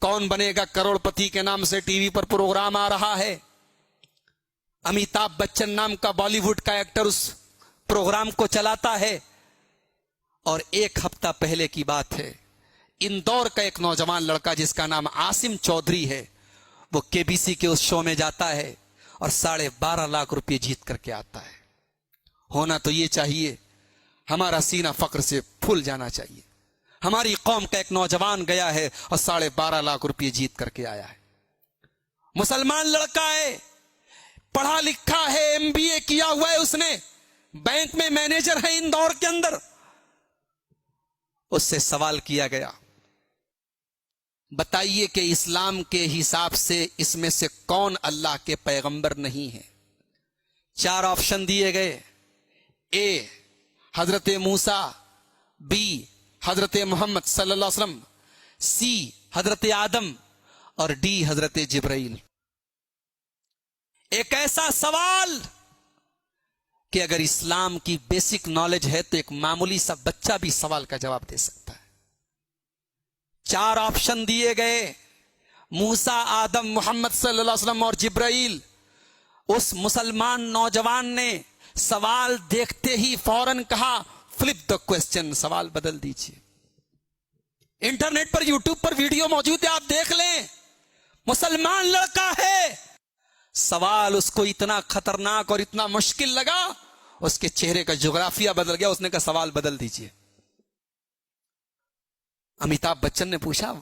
कौन बनेगा करोड़पति के नाम से टीवी पर प्रोग्राम आ रहा है। अमिताभ बच्चन नाम का बॉलीवुड का एक्टर उस प्रोग्राम को चलाता है। और एक हफ्ता पहले की बात है, इंदौर का एक नौजवान लड़का जिसका नाम आसिम चौधरी है, वो केबीसी के उस शो में जाता है और 12.5 लाख रुपए जीत करके आता है। होना तो ये चाहिए, हमारा सीना फक्र से फूल जाना चाहिए। हमारी कौम का एक नौजवान गया है और 12.5 लाख रुपए जीत करके आया है। मुसलमान लड़का है, पढ़ा लिखा है, एमबीए किया हुआ है उसने, बैंक में मैनेजर है इंदौर के अंदर। उससे सवाल किया गया, बताइए कि इस्लाम के हिसाब से इसमें से कौन अल्लाह के पैगंबर नहीं है। 4 ऑप्शन दिए गए, ए हजरत मूसा, बी हजरत मोहम्मद सल्लल्लाहु अलैहि वसल्लम, सी हजरत आदम और डी हजरत जिब्राइल। एक ऐसा सवाल कि अगर इस्लाम की बेसिक नॉलेज है तो एक मामूली सा बच्चा भी सवाल का जवाब दे सकता है। 4 ऑप्शन दिए गए, मूसा, आदम, मोहम्मद सल्लल्लाहु अलैहि वसल्लम और जिब्राइल। उस मुसलमान नौजवान ने सवाल देखते ही फौरन कहा, फ्लिप द क्वेश्चन, सवाल बदल दीजिए। इंटरनेट पर, यूट्यूब पर वीडियो मौजूद है, आप देख लें। मुसलमान लड़का है, सवाल उसको इतना खतरनाक और इतना मुश्किल लगा, उसके चेहरे का ज्योग्राफिया बदल गया। उसने कहा सवाल बदल दीजिए। अमिताभ बच्चन ने पूछा,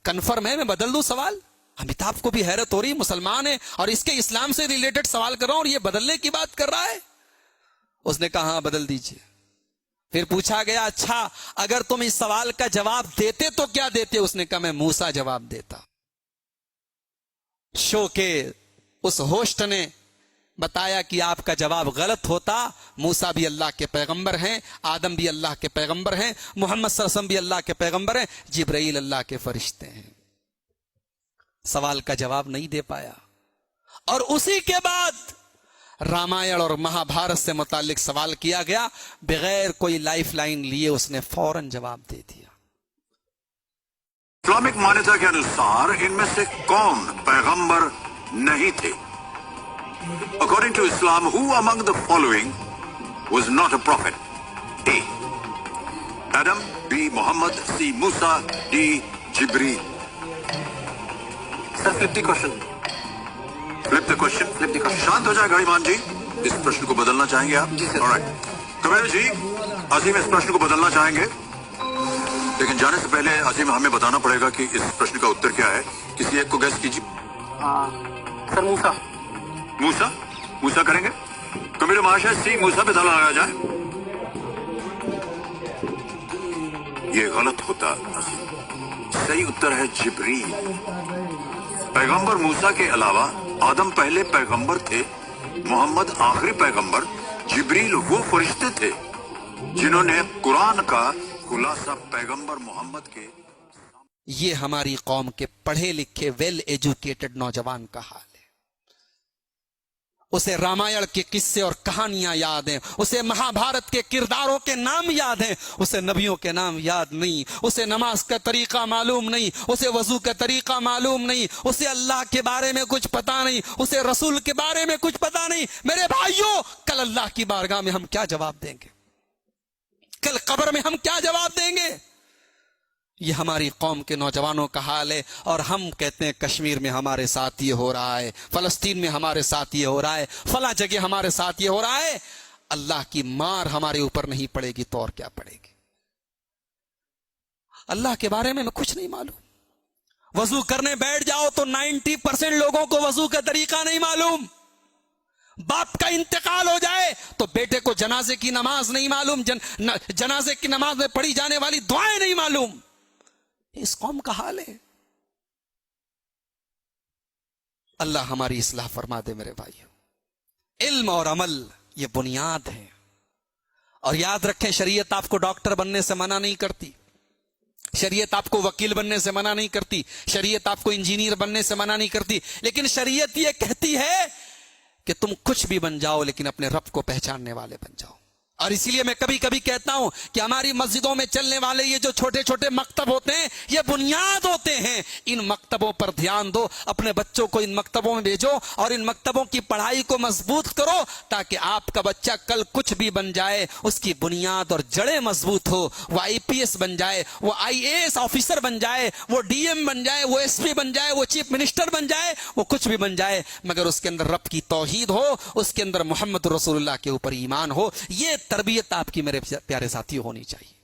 कन्फर्म है मैं बदल दूं सवाल? अमिताभ को भी हैरत हो रही, मुसलमान है और इसके इस्लाम से रिलेटेड सवाल कर रहा हूं और ये बदलने की बात कर रहा है। उसने कहा हाँ बदल दीजिए। फिर पूछा गया, अच्छा अगर तुम इस सवाल का जवाब देते तो क्या देते? उसने कहा मैं मूसा जवाब देता। शो के उस होस्ट ने बताया कि आपका जवाब गलत होता। मूसा भी अल्लाह के पैगंबर हैं, आदम भी अल्लाह के पैगंबर हैं, मोहम्मद सल्लल्लाहु अलैहि वसल्लम भी अल्लाह के पैगंबर हैं, जिब्राइल अल्लाह के फरिश्ते हैं। सवाल का जवाब नहीं दे पाया। और उसी के बाद रामायण और महाभारत से मुतालिक सवाल किया गया, बगैर कोई लाइफ लाइन लिए उसने फौरन जवाब दे दिया। इस्लामिक मान्यता के अनुसार इनमें से कौन पैगंबर नहीं थे? According to Islam, who among the following was not a prophet? A. Adam, B. Muhammad, C. Musa, D. Jibreel. Sir, flip the question. Flip the question. Flip the question. शांत हो जाए गाड़ीमान जी, इस प्रश्न को बदलना चाहेंगे आप? जी सर। Alright. कबीर जी, अजीम इस प्रश्न को बदलना चाहेंगे, लेकिन जाने से पहले अजीम हमें बताना पड़ेगा कि इस प्रश्न का उत्तर क्या है। किसी एक को गैस कीजिए। सर मूसा। मूसा? मूसा करेंगे? कबीर महाशय, सी मूसा पे ताला लगाया जाए। ये गलत होता। सही उत्तर है जिब्रील। पैगंबर मूसा के अलावा आदम पहले पैगंबर थे, मोहम्मद आखिरी पैगंबर, जिब्रील वो फरिश्ते थे जिन्होंने कुरान का खुलासा पैगंबर मोहम्मद के। ये हमारी कौम के पढ़े लिखे वेल एजुकेटेड नौजवान का हाल है। उसे रामायण के किस्से और कहानियां याद हैं, उसे महाभारत के किरदारों के नाम याद हैं, उसे नबियों के नाम याद नहीं, उसे नमाज का तरीका मालूम नहीं, उसे वजू का तरीका मालूम नहीं, उसे अल्लाह के बारे में कुछ पता नहीं, उसे रसूल के बारे में कुछ पता नहीं। मेरे भाइयों, कल अल्लाह की बारगाह में हम क्या जवाब देंगे? कल कब्र में हम क्या जवाब देंगे? ये हमारी कौम के नौजवानों का हाल है। और हम कहते हैं कश्मीर में हमारे साथ ये हो रहा है, फलस्तीन में हमारे साथ ये हो रहा है, फला जगह हमारे साथ ये हो रहा है। अल्लाह की मार हमारे ऊपर नहीं पड़ेगी तो और क्या पड़ेगी? अल्लाह के बारे में कुछ नहीं मालूम। वजू करने बैठ जाओ तो 90% लोगों को वजू का तरीका नहीं मालूम। बाप का इंतकाल हो जाए तो बेटे को जनाजे की नमाज नहीं मालूम, जनाजे की नमाज में पढ़ी जाने वाली दुआएं नहीं मालूम। इस कौम का हाल है। अल्लाह हमारी इस्लाह फरमा दे मेरे भाइयों। इल्म और अमल ये बुनियाद है। और याद रखें, शरीयत आपको डॉक्टर बनने से मना नहीं करती, शरीयत आपको वकील बनने से मना नहीं करती, शरीयत आपको इंजीनियर बनने से मना नहीं करती, लेकिन शरीयत ये कहती है कि तुम कुछ भी बन जाओ लेकिन अपने रब को पहचानने वाले बन जाओ, اور اسی لیے میں کبھی کبھی کہتا ہوں کہ ہماری مسجدوں میں چلنے والے یہ جو چھوٹے چھوٹے مکتب ہوتے ہیں یہ بنیاد ہوتے ہیں. ان مکتبوں پر دھیان دو, اپنے بچوں کو ان مکتبوں میں بھیجو اور ان مکتبوں کی پڑھائی کو مضبوط کرو تاکہ آپ کا بچہ کل کچھ بھی بن جائے اس کی بنیاد اور جڑیں مضبوط ہو. وہ IPS بن جائے, وہ IAS آفیسر بن جائے, وہ DM بن جائے, وہ SP بن جائے, وہ چیف منسٹر بن جائے, وہ کچھ بھی بن جائے, مگر اس کے اندر رب کی توحید ہو, اس کے اندر محمد رسول اللہ کے اوپر ایمان ہو. یہ تربیت آپ کی میرے پیارے ساتھی ہونی چاہیے.